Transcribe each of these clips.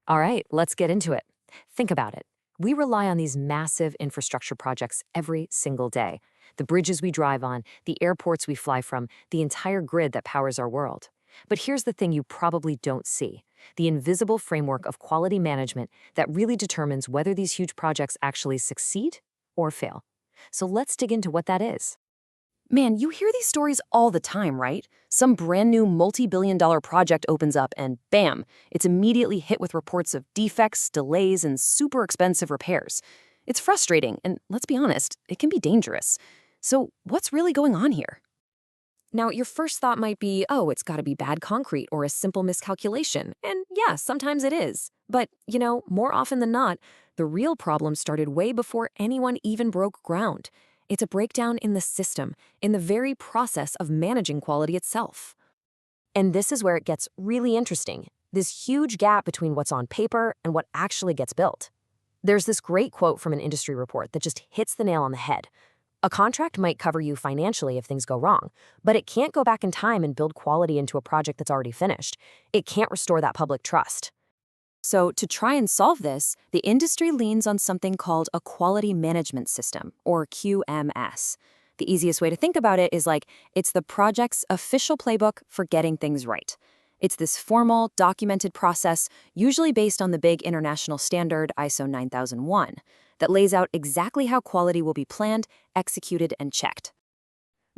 All right, let's get into it. Think about it. We rely on these massive infrastructure projects every single day. The bridges we drive on, the airports we fly from, the entire grid that powers our world. But here's the thing you probably don't see: the invisible framework of quality management that really determines whether these huge projects actually succeed or fail. So let's dig into what that is. Man, you hear these stories all the time, right? Some brand new multi-billion-dollar project opens up and bam, it's immediately hit with reports of defects, delays, and super expensive repairs. It's frustrating, and let's be honest, it can be dangerous. So, what's really going on here? Now, your first thought might be, oh, it's gotta be bad concrete or a simple miscalculation. And yeah, sometimes it is. But, more often than not, the real problem started way before anyone even broke ground. It's a breakdown in the system, in the very process of managing quality itself. And this is where it gets really interesting: this huge gap between what's on paper and what actually gets built. There's this great quote from an industry report that just hits the nail on the head. A contract might cover you financially if things go wrong, but it can't go back in time and build quality into a project that's already finished. It can't restore that public trust. So, to try and solve this, the industry leans on something called a quality management system, or QMS. The easiest way to think about it is like it's the project's official playbook for getting things right. It's this formal, documented process, usually based on the big international standard ISO 9001, that lays out exactly how quality will be planned, executed, and checked.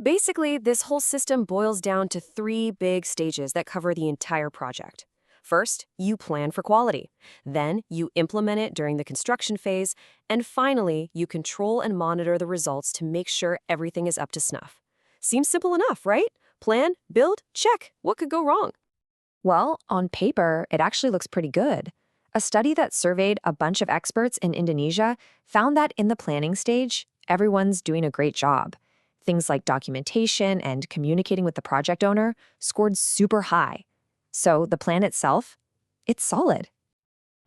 Basically, this whole system boils down to three big stages that cover the entire project. First, you plan for quality. Then, you implement it during the construction phase. And finally, you control and monitor the results to make sure everything is up to snuff. Seems simple enough, right? Plan, build, check. What could go wrong? Well, on paper, it actually looks pretty good. A study that surveyed a bunch of experts in Indonesia found that in the planning stage, everyone's doing a great job. Things like documentation and communicating with the project owner scored super high. So the plan itself, it's solid.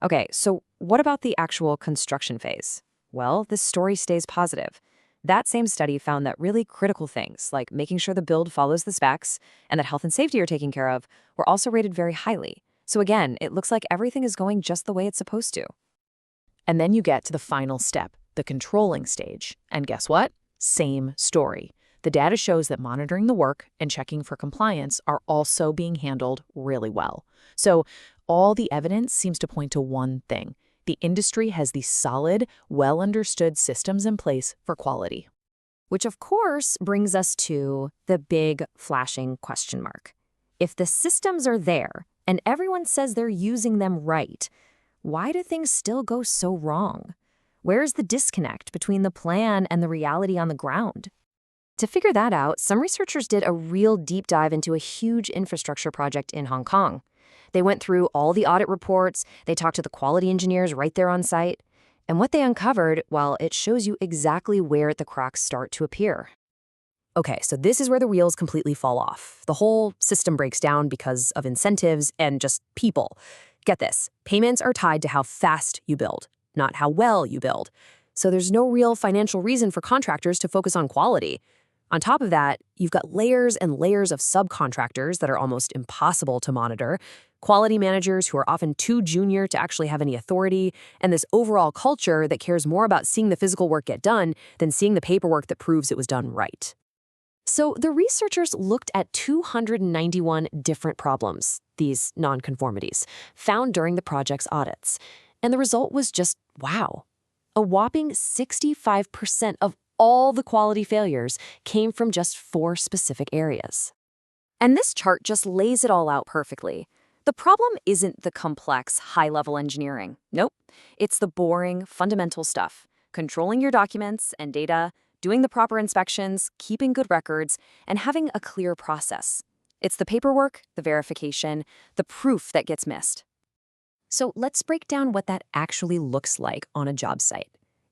Okay, so what about the actual construction phase? Well, this story stays positive. That same study found that really critical things, like making sure the build follows the specs and that health and safety are taken care of, were also rated very highly. So again, it looks like everything is going just the way it's supposed to. And then you get to the final step, the controlling stage. And guess what? Same story. The data shows that monitoring the work and checking for compliance are also being handled really well. So all the evidence seems to point to one thing: the industry has these solid, well-understood systems in place for quality. Which, of course, brings us to the big flashing question mark. If the systems are there and everyone says they're using them right, why do things still go so wrong? Where's the disconnect between the plan and the reality on the ground? To figure that out, some researchers did a real deep dive into a huge infrastructure project in Hong Kong. They went through all the audit reports, they talked to the quality engineers right there on site, and what they uncovered, well, it shows you exactly where the cracks start to appear. Okay, so this is where the wheels completely fall off. The whole system breaks down because of incentives and just people. Get this: payments are tied to how fast you build, not how well you build. So there's no real financial reason for contractors to focus on quality. On top of that, you've got layers and layers of subcontractors that are almost impossible to monitor, quality managers who are often too junior to actually have any authority, and this overall culture that cares more about seeing the physical work get done than seeing the paperwork that proves it was done right. So the researchers looked at 291 different problems, these nonconformities, found during the project's audits. And the result was just wow. A whopping 65% of all the quality failures came from just 4 specific areas. And this chart just lays it all out perfectly. The problem isn't the complex, high-level engineering. Nope. It's the boring, fundamental stuff: controlling your documents and data, doing the proper inspections, keeping good records, and having a clear process. It's the paperwork, the verification, the proof that gets missed. So let's break down what that actually looks like on a job site.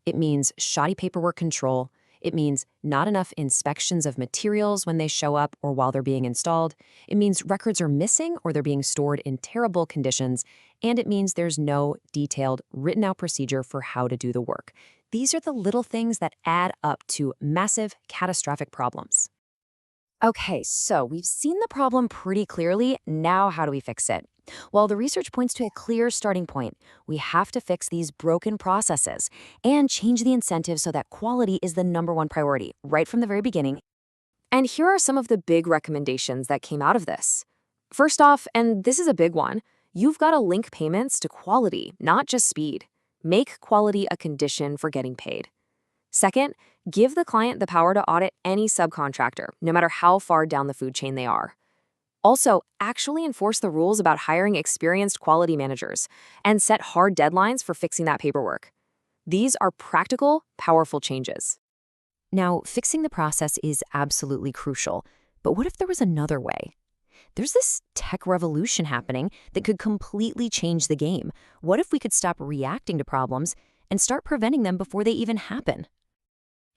It means shoddy paperwork control. It means not enough inspections of materials when they show up or while they're being installed. It means records are missing or they're being stored in terrible conditions. And it means there's no detailed, written-out procedure for how to do the work. These are the little things that add up to massive, catastrophic problems. Okay, so we've seen the problem pretty clearly. Now, how do we fix it? Well, the research points to a clear starting point. We have to fix these broken processes and change the incentives so that quality is the #1 priority right from the very beginning. And here are some of the big recommendations that came out of this. First off, and this is a big one, you've got to link payments to quality, not just speed. Make quality a condition for getting paid. Second, give the client the power to audit any subcontractor, no matter how far down the food chain they are. Also, actually enforce the rules about hiring experienced quality managers and set hard deadlines for fixing that paperwork. These are practical, powerful changes. Now, fixing the process is absolutely crucial. But what if there was another way? There's this tech revolution happening that could completely change the game. What if we could stop reacting to problems and start preventing them before they even happen?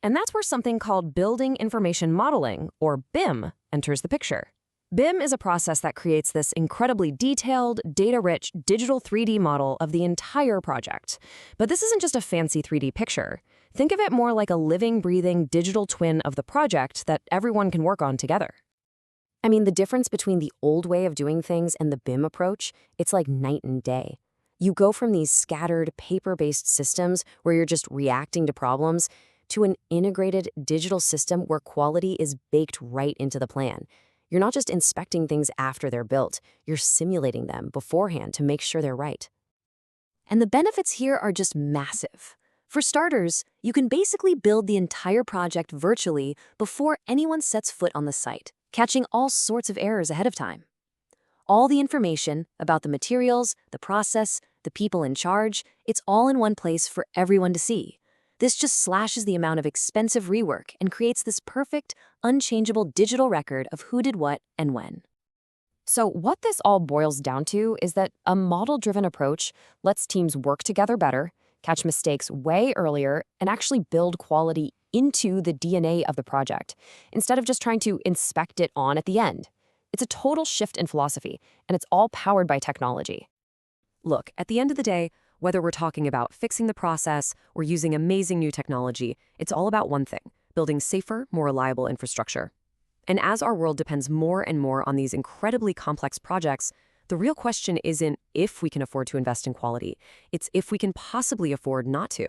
And that's where something called Building Information Modeling, or BIM, enters the picture. BIM is a process that creates this incredibly detailed, data-rich digital 3D model of the entire project. But this isn't just a fancy 3D picture. Think of it more like a living, breathing digital twin of the project that everyone can work on together. I mean, the difference between the old way of doing things and the BIM approach, it's like night and day. You go from these scattered, paper-based systems where you're just reacting to problems to an integrated digital system where quality is baked right into the plan. You're not just inspecting things after they're built, you're simulating them beforehand to make sure they're right. And the benefits here are just massive. For starters, you can basically build the entire project virtually before anyone sets foot on the site, catching all sorts of errors ahead of time. All the information about the materials, the process, the people in charge, it's all in one place for everyone to see. This just slashes the amount of expensive rework and creates this perfect, unchangeable digital record of who did what and when. So what this all boils down to is that a model-driven approach lets teams work together better, catch mistakes way earlier, and actually build quality into the DNA of the project, instead of just trying to inspect it on at the end. It's a total shift in philosophy, and it's all powered by technology. Look, at the end of the day, whether we're talking about fixing the process or using amazing new technology, it's all about one thing: building safer, more reliable infrastructure. And as our world depends more and more on these incredibly complex projects, the real question isn't if we can afford to invest in quality, it's if we can possibly afford not to.